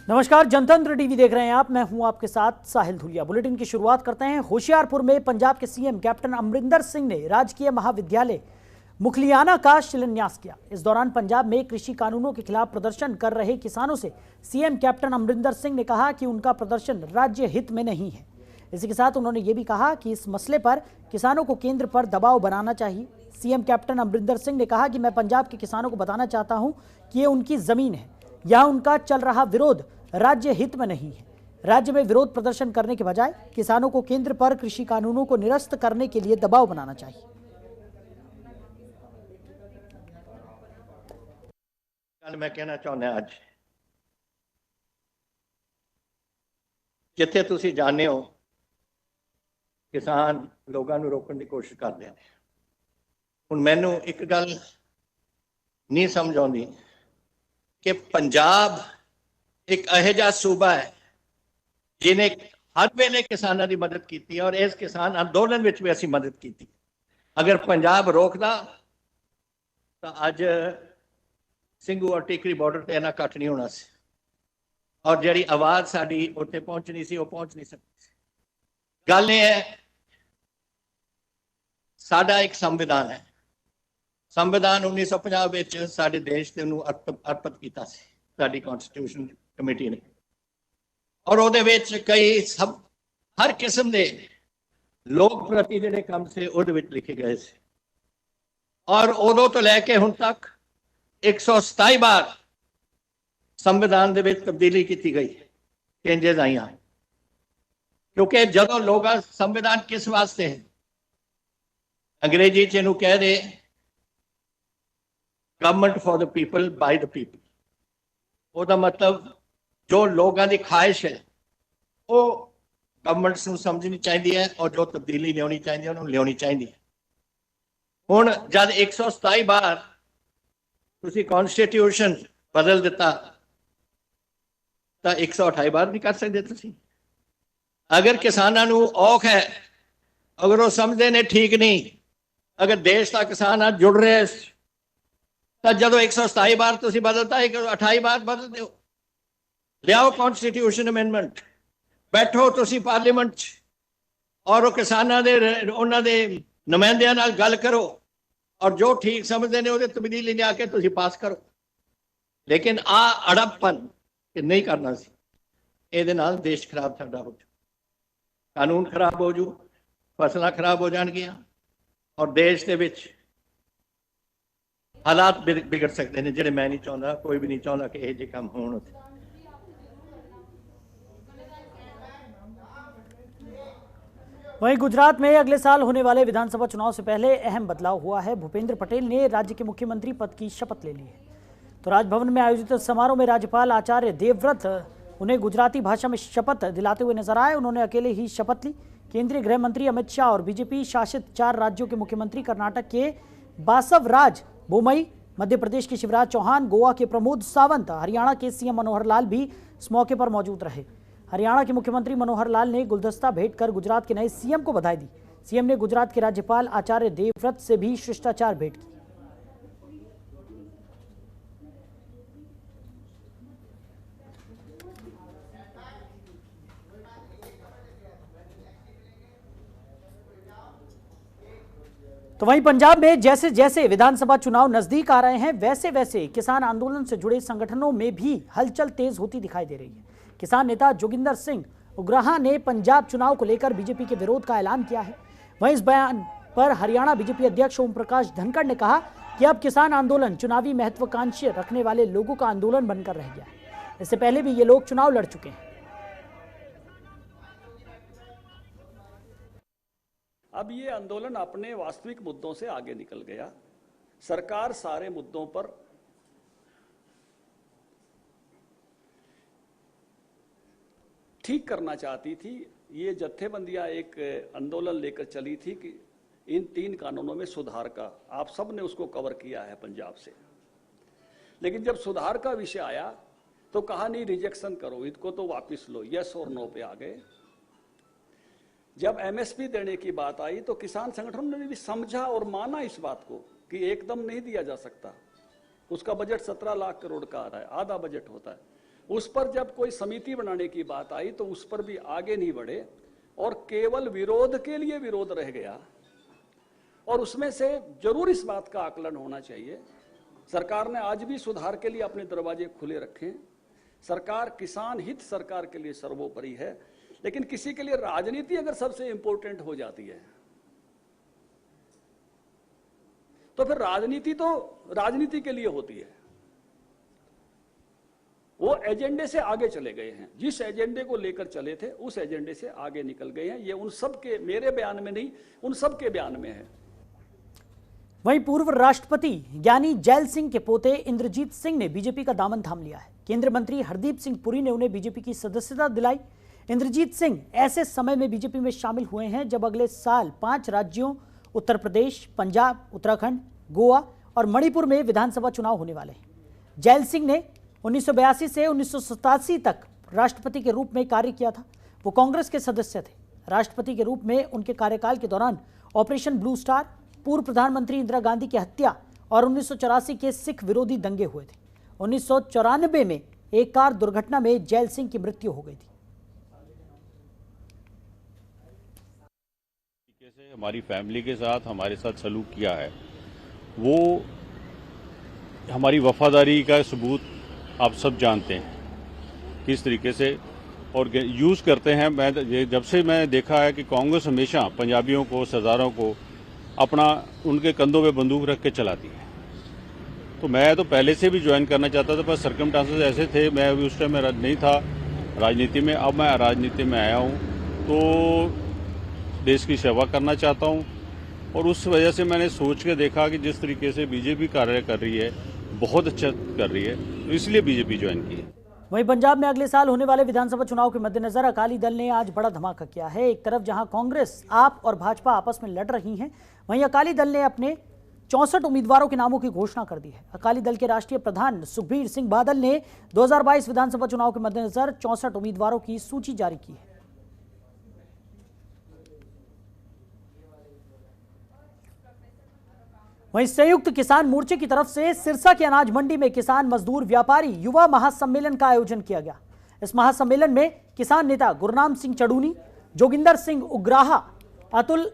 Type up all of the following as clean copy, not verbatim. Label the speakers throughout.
Speaker 1: नमस्कार, जनतंत्र टीवी देख रहे हैं आप। मैं हूं आपके साथ साहिल धुलिया। बुलेटिन की शुरुआत करते हैं। होशियारपुर में पंजाब के सीएम कैप्टन अमरिंदर सिंह ने राजकीय महाविद्यालय मुखलियाना का शिलान्यास किया। इस दौरान पंजाब में कृषि कानूनों के खिलाफ प्रदर्शन कर रहे किसानों से सीएम कैप्टन अमरिंदर सिंह ने कहा कि उनका प्रदर्शन राज्य हित में नहीं है। इसी के साथ उन्होंने ये भी कहा कि इस मसले पर किसानों को केंद्र पर दबाव बनाना चाहिए। सीएम कैप्टन अमरिंदर सिंह ने कहा कि मैं पंजाब के किसानों को बताना चाहता हूं कि ये उनकी जमीन है। यह उनका चल रहा विरोध राज्य हित में नहीं है। राज्य में विरोध प्रदर्शन करने के बजाय किसानों को केंद्र पर कृषि कानूनों को निरस्त करने के लिए दबाव बनाना चाहिए।
Speaker 2: कल मैं कहना चाहना अज जिथे तुसी जाने हो किसान लोगों को रोकने की कोशिश करते हैं। हुण मैनू एक गल नहीं समझ आती कि पंजाब एक अहिजा सूबा है जिन्हें हर वेले किसानों की मदद की और इस किसान अंदोलन में भी असी मदद की। अगर पंजाब रोकदा तो अज सिंघू और टिकरी बॉर्डर पर इन्ना कट नहीं होना सी और जी आवाज़ साड़ी उत्थे पहुंचनी सी वो पहुंच नहीं सकती। गल ये है, साडा एक संविधान है। संविधान 1950 साडे देश के अर्पित किया साडी कॉन्स्टिट्यूशन कमेटी ने और वो कई सब हर किस्म के लोक प्रति जिहड़े काम से वो लिखे गए थे और उदों तो लैके हुण तक 127 बार संविधान दे विच तब्दीली की गई, चेंजेस आई हैं। क्योंकि जदों लोग संविधान किस वास्ते है, अंग्रेजी च इहनूं कह दे government for the people by the people. उसका मतलब जो लोगों की ख्वाहिश है वो गवर्नमेंट को समझनी चाहिए है और जो तब्दीली लियानी चाहिए उन्होंने लियानी चाहिए है। हुण जब 127 बार तुसी कॉन्स्टिट्यूशन बदल दिता तो 128 बार नहीं कर सकते तुसी। अगर किसानों को औख है, अगर वो समझते ने ठीक नहीं, अगर देश का किसान आज जुड़ रहे तो जो 127 बार तुसी बदलता 128 बार बदल दो। लियाओ कॉन्स्टिट्यूशन अमेंडमेंट, बैठो तुसी पार्लीमेंट और किसानों के उन्होंने नुमाइंदियां नाल गल करो और जो ठीक समझते हैं वो तब्दीली लिया के तुसी पास करो। लेकिन आ अड़पन नहीं करना सी, ये देश खराब साडा हो जू, कानून खराब हो जू, फसलां खराब हो जाएगियां और देश के विच हालात बिगड़ सकते हैं जिहड़े मैं नहीं चाहता, कोई भी नहीं चाहता कि यह काम होण।
Speaker 1: वहीं गुजरात में अगले साल होने वाले विधानसभा चुनाव से पहले अहम बदलाव हुआ है। भूपेंद्र पटेल ने राज्य के मुख्यमंत्री पद की शपथ ले ली है। तो राजभवन में आयोजित समारोह में राज्यपाल आचार्य देवव्रत उन्हें गुजराती भाषा में शपथ दिलाते हुए नजर आए। उन्होंने अकेले ही शपथ ली। केंद्रीय गृह मंत्री अमित शाह और बीजेपी शासित 4 राज्यों के मुख्यमंत्री कर्नाटक के बासवराज बोमई, मध्य प्रदेश के शिवराज चौहान, गोवा के प्रमोद सावंत, हरियाणा के सीएम मनोहर लाल भी इस मौके पर मौजूद रहे। हरियाणा के मुख्यमंत्री मनोहर लाल ने गुलदस्ता भेंट कर गुजरात के नए सीएम को बधाई दी। सीएम ने गुजरात के राज्यपाल आचार्य देवव्रत से भी शिष्टाचार भेंट की। तो वहीं पंजाब में जैसे जैसे विधानसभा चुनाव नजदीक आ रहे हैं वैसे वैसे किसान आंदोलन से जुड़े संगठनों में भी हलचल तेज होती दिखाई दे रही है। किसान नेता जोगिंदर सिंह उग्राहा ने पंजाब चुनाव को लेकर बीजेपी के विरोध का ऐलान किया है। वहीं इस बयान पर हरियाणा बीजेपी अध्यक्ष ओम प्रकाश धनखड़ ने कहा कि अब किसान आंदोलन चुनावी महत्वाकांक्षी रखने वाले लोगों का आंदोलन बनकर रह गया है। इससे पहले भी ये लोग चुनाव लड़ चुके हैं।
Speaker 3: अब ये आंदोलन अपने वास्तविक मुद्दों से आगे निकल गया। सरकार सारे मुद्दों पर ठीक करना चाहती थी। ये जत्थेबंदियां एक आंदोलन लेकर चली थी कि इन 3 कानूनों में सुधार का, आप सब ने उसको कवर किया है पंजाब से। लेकिन जब सुधार का विषय आया तो कहा नहीं रिजेक्शन करो, इसको तो वापस लो, यस और नो पे आ गए। जब एमएसपी देने की बात आई तो किसान संगठनों ने भी समझा और माना इस बात को कि एकदम नहीं दिया जा सकता। उसका बजट 17 लाख करोड़ का आ रहा है, आधा बजट होता है। उस पर जब कोई समिति बनाने की बात आई तो उस पर भी आगे नहीं बढ़े और केवल विरोध के लिए विरोध रह गया। और उसमें से जरूर इस बात का आकलन होना चाहिए, सरकार ने आज भी सुधार के लिए अपने दरवाजे खुले रखे। सरकार किसान हित सरकार के लिए सर्वोपरि है, लेकिन किसी के लिए राजनीति अगर सबसे इंपॉर्टेंट हो जाती है तो फिर राजनीति तो राजनीति के लिए होती है। वो एजेंडे से आगे चले गए हैं, जिस एजेंडे को लेकर चले थे उस एजेंडे से आगे निकल गए हैं। ये उन सब के, मेरे बयान में नहीं, उन सब के बयान में है।
Speaker 1: वहीं पूर्व राष्ट्रपति ज्ञानी जैल सिंह के पोते इंद्रजीत सिंह ने बीजेपी का दामन थाम लिया है। केंद्रीय मंत्री हरदीप सिंह पुरी ने उन्हें बीजेपी की सदस्यता दिलाई। इंद्रजीत सिंह ऐसे समय में बीजेपी में शामिल हुए हैं जब अगले साल 5 राज्यों उत्तर प्रदेश, पंजाब, उत्तराखंड, गोवा और मणिपुर में विधानसभा चुनाव होने वाले हैं। जैल सिंह ने 1982 से 1987 तक राष्ट्रपति के रूप में कार्य किया था। वो कांग्रेस के सदस्य थे। राष्ट्रपति के रूप में उनके कार्यकाल के दौरान ऑपरेशन ब्लू स्टार, पूर्व प्रधानमंत्री इंदिरा गांधी की हत्या और 1984 के सिख विरोधी दंगे हुए थे। 1994 में एक कार दुर्घटना में जैल सिंह की मृत्यु हो गई थी।
Speaker 4: कैसे हमारी फैमिली के साथ हमारे साथ सलूक किया है, वो हमारी वफादारी का सबूत आप सब जानते हैं किस तरीके से और यूज़ करते हैं। मैं जब से मैं देखा है कि कांग्रेस हमेशा पंजाबियों को, सरदारों को अपना उनके कंधों पे बंदूक रख के चलाती है। तो मैं तो पहले से भी ज्वाइन करना चाहता था, पर सर्कमस्टांसेस ऐसे थे, मैं अभी उस टाइम में नहीं था राजनीति में। अब मैं राजनीति में आया हूँ तो देश की सेवा करना चाहता हूँ और उस वजह से मैंने सोच के देखा कि जिस तरीके से बीजेपी कार्य कर रही है, बहुत अच्छा कर रही है, तो इसलिए बीजेपी ज्वाइन की है।
Speaker 1: वहीं पंजाब में अगले साल होने वाले विधानसभा चुनाव के मद्देनजर अकाली दल ने आज बड़ा धमाका किया है। एक तरफ जहां कांग्रेस, आप और भाजपा आपस में लड़ रही हैं, वहीं अकाली दल ने अपने 64 उम्मीदवारों के नामों की घोषणा कर दी है। अकाली दल के राष्ट्रीय प्रधान सुखबीर सिंह बादल ने 2022 विधानसभा चुनाव के मद्देनजर 64 उम्मीदवारों की सूची जारी की है। वहीं संयुक्त किसान मोर्चे की तरफ से सिरसा की अनाज मंडी में किसान, मजदूर, व्यापारी युवा महासम्मेलन का आयोजन किया गया। इस महासम्मेलन में किसान नेता गुरनाम सिंह चड़ूनी, जोगिंदर सिंह उग्राहा, अतुल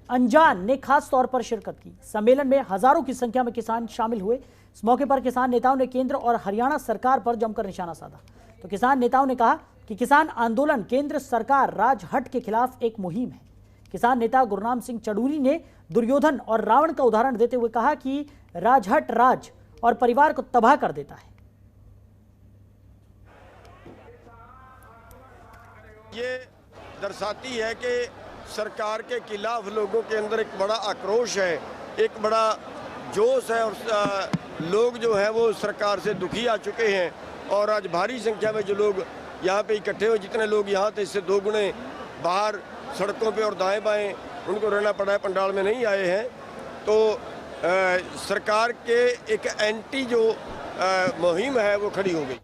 Speaker 1: अंजान ने खास तौर पर शिरकत की। सम्मेलन में हजारों की संख्या में किसान शामिल हुए। इस मौके पर किसान नेताओं ने केंद्र और हरियाणा सरकार पर जमकर निशाना साधा। तो किसान नेताओं ने कहा कि किसान आंदोलन केंद्र सरकार राजहट के खिलाफ एक मुहिम है। किसान नेता गुरनाम सिंह चड़ूनी ने दुर्योधन और रावण का उदाहरण देते हुए कहा कि राजहट राज और परिवार को तबाह कर देता है।
Speaker 5: ये दर्शाती है कि सरकार के खिलाफ लोगों के अंदर एक बड़ा आक्रोश है, एक बड़ा जोश है और लोग जो हैं वो सरकार से दुखी आ चुके हैं। और आज भारी संख्या में जो लोग यहाँ पे इकट्ठे हुए, जितने लोग यहाँ थे इससे 2 गुने बाहर सड़कों पे और दाएं बाएं उनको रहना पड़ा है, पंडाल में नहीं आए हैं। तो सरकार के एक एंटी जो मुहिम है वो खड़ी हो गई।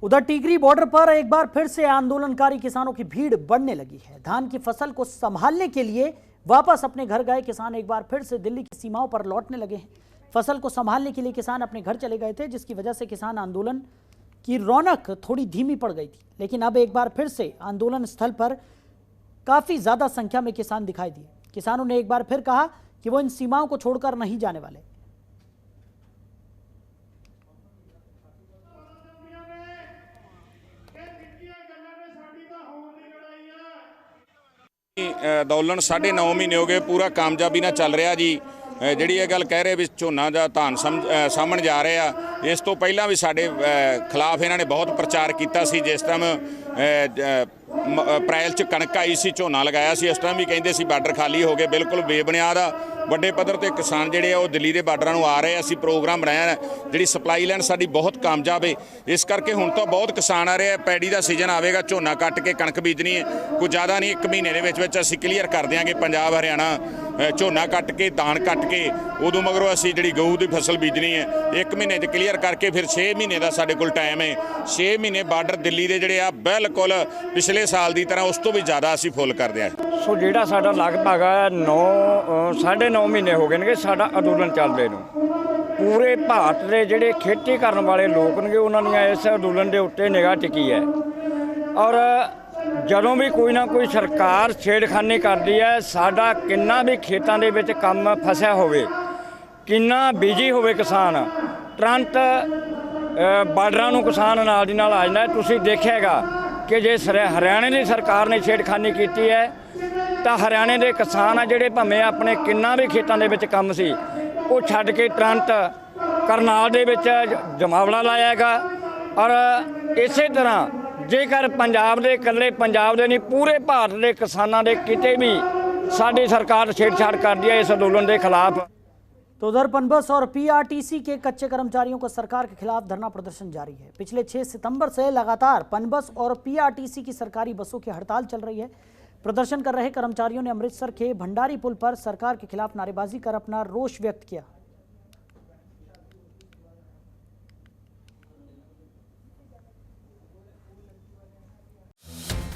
Speaker 1: उधर टिकरी बॉर्डर पर एक बार फिर से आंदोलनकारी किसानों की भीड़ बढ़ने लगी है। धान की फसल को संभालने के लिए वापस अपने घर गए किसान एक बार फिर से दिल्ली की सीमाओं पर लौटने लगे हैं। फसल को संभालने के लिए किसान अपने घर चले गए थे, जिसकी वजह से किसान आंदोलन की रौनक थोड़ी धीमी पड़ गई थी। लेकिन अब एक बार फिर से आंदोलन स्थल पर काफी ज्यादा संख्या में किसान दिखाई दिए। किसानों ने एक बार फिर कहा कि वो इन सीमाओं को छोड़कर नहीं जाने वाले।
Speaker 6: ਅੰਦੋਲਨ 9.5 ਮਹੀਨੇ ਹੋ ਗਏ, ਪੂਰਾ ਕਾਮਯਾਬੀ ਨਾਲ ਚੱਲ ਰਿਹਾ ਜੀ। ਜਿਹੜੀ ਇਹ ਗੱਲ ਕਹਿ ਰਹੇ ਵੀ ਝੋਨਾ ਜਾਂ ਧਾਨ ਸਾਂਭਣ ਜਾ ਰਹੇ ਆ, ਇਸ ਤੋਂ ਪਹਿਲਾਂ ਵੀ ਸਾਡੇ ਖਿਲਾਫ ਇਹਨਾਂ ਨੇ ਬਹੁਤ ਪ੍ਰਚਾਰ ਕੀਤਾ ਸੀ। ਜਿਸ ਟਾਈਮ ਅਪ੍ਰੈਲ 'ਚ ਕਣਕ ਆਈ ਸੀ, ਝੋਨਾ ਲਗਾਇਆ ਸੀ, ਇਸ ਟਾਈਮ ਵੀ ਕਹਿੰਦੇ ਸੀ ਬਾਰਡਰ ਖਾਲੀ ਹੋ ਗਏ। ਬਿਲਕੁਲ ਬੇਬੁਨਿਆਦ ਆ। ਵੱਡੇ ਪੱਧਰ ਤੇ ਕਿਸਾਨ ਜਿਹੜੇ ਆ ਉਹ ਦਿੱਲੀ ਦੇ ਬਾਰਡਰਾਂ ਨੂੰ ਆ ਰਹੇ ਆ। ਅਸੀਂ ਪ੍ਰੋਗਰਾਮ ਬਣਾਇਆ, ਜਿਹੜੀ ਸਪਲਾਈ ਲਾਈਨ ਸਾਡੀ ਬਹੁਤ ਕਾਮਯਾਬ ਹੈ। ਇਸ ਕਰਕੇ ਹੁਣ ਤਾਂ ਬਹੁਤ ਕਿਸਾਨ ਆ ਰਹੇ ਆ। ਪੈੜੀ ਦਾ ਸੀਜ਼ਨ ਆਵੇਗਾ, ਝੋਨਾ ਕੱਟ ਕੇ ਕਣਕ ਬੀਜਣੀ ਹੈ। ਕੋਈ ਜ਼ਿਆਦਾ ਨਹੀਂ, 1 ਮਹੀਨੇ ਦੇ ਵਿੱਚ ਅਸੀਂ ਕਲੀਅਰ ਕਰ ਦਿਆਂਗੇ ਪੰਜਾਬ ਹਰਿਆਣਾ। ਝੋਨਾ ਕੱਟ ਕੇ, ਧਾਨ ਕੱਟ ਕੇ, ਉਦੋਂ ਮਗਰੋਂ ਅਸੀਂ ਜਿਹੜੀ ਗਊ ਦੀ ਫਸਲ ਬੀਜਣੀ ਹੈ 1 ਮਹੀਨੇ 'ਚ ਕਲੀਅਰ ਕਰਕੇ ਫਿਰ 6 ਮਹੀਨੇ ਦਾ ਸਾਡੇ ਕੋਲ ਟਾਈਮ ਹੈ। 6 ਮਹੀਨੇ ਬਾਰਡਰ ਦਿੱਲੀ ਦੇ ਜਿਹੜੇ ਆ ਬਿਲਕੁਲ ਪਿਛਲੇ ਸਾਲ ਦੀ ਤਰ੍ਹਾਂ ਉਸ ਤੋਂ ਵੀ ਜ਼ਿਆਦਾ ਅਸੀਂ ਫੁੱਲ ਕਰਦੇ ਹਾਂ।
Speaker 7: ਸੋ ਜਿਹੜਾ ਸਾਡਾ ਲਗਭਗ 9.5 ਮਹੀਨੇ ਹੋ ਗਏ ਨੇ ਸਾਡਾ ਅੰਦੋਲਨ ਚੱਲਦੇ ਨੂੰ। ਪੂਰੇ ਭਾਰਤ ਦੇ ਜਿਹੜੇ ਖੇਤੀ ਕਰਨ ਵਾਲੇ ਲੋਕ ਨੇ ਉਹਨਾਂ ਦੀਆਂ ਇਸ ਅੰਦੋਲਨ ਦੇ ਉੱਤੇ ਨਿਗਾਹ ਟਿਕੀ ਹੈ। ਔਰ ਜਦੋਂ ਵੀ ਕੋਈ ਨਾ ਕੋਈ ਸਰਕਾਰ ਛੇੜਖਾਨੀ ਕਰਦੀ ਹੈ, ਸਾਡਾ ਕਿੰਨਾ ਵੀ ਖੇਤਾਂ ਦੇ ਵਿੱਚ ਕੰਮ ਫਸਿਆ ਹੋਵੇ, ਕਿੰਨਾ ਬਿਜੀ ਹੋਵੇ ਕਿਸਾਨ, ਤੁਰੰਤ ਬਾਰਡਰਾਂ ਨੂੰ ਕਿਸਾਨ ਨਾਲ ਦੀ ਨਾਲ ਆ ਜਾਂਦਾ। ਤੁਸੀਂ ਦੇਖਿਆਗਾ ਕਿ ਜੇ ਹਰਿਆਣੇ ਦੀ ਸਰਕਾਰ ਨੇ ਛੇੜਖਾਨੀ ਕੀਤੀ ਹੈ ਤਾਂ ਹਰਿਆਣੇ ਦੇ ਕਿਸਾਨ ਆ ਜਿਹੜੇ ਭਾਵੇਂ ਆਪਣੇ ਕਿੰਨਾ ਵੀ ਖੇਤਾਂ ਦੇ ਵਿੱਚ ਕੰਮ ਸੀ ਉਹ ਛੱਡ ਕੇ ਤੁਰੰਤ ਕਰਨਾਲ ਦੇ ਵਿੱਚ ਜਮਾਵੜਾ ਲਾਇਆ ਹੈਗਾ। ਔਰ ਇਸੇ ਤਰ੍ਹਾਂ ਜੇਕਰ ਪੰਜਾਬ ਦੇ ਇਕੱਲੇ ਪੰਜਾਬ ਦੇ ਨਹੀਂ, ਪੂਰੇ ਭਾਰਤ ਦੇ ਕਿਸਾਨਾਂ ਦੇ ਕਿਤੇ ਵੀ ਸਾਡੀ सरकार छेड़छाड़ कर दिया इस आंदोलन के खिलाफ।
Speaker 1: तो उधर पनबस और पीआरटीसी के कच्चे कर्मचारियों का सरकार के खिलाफ धरना प्रदर्शन जारी है। पिछले 6 सितंबर से लगातार पनबस और पीआरटीसी की सरकारी बसों की हड़ताल चल रही है। प्रदर्शन कर रहे कर्मचारियों ने अमृतसर के भंडारी पुल पर सरकार के खिलाफ नारेबाजी कर अपना रोष व्यक्त किया।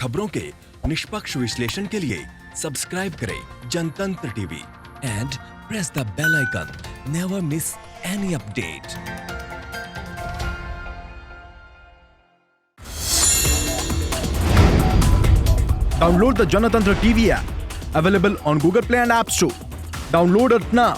Speaker 8: खबरों के निष्पक्ष विश्लेषण के लिए सब्सक्राइब करें जनतंत्र TV and press the bell icon. Never miss any update.
Speaker 9: Download the Janatantra TV app, available on Google Play and App Store. Download it now.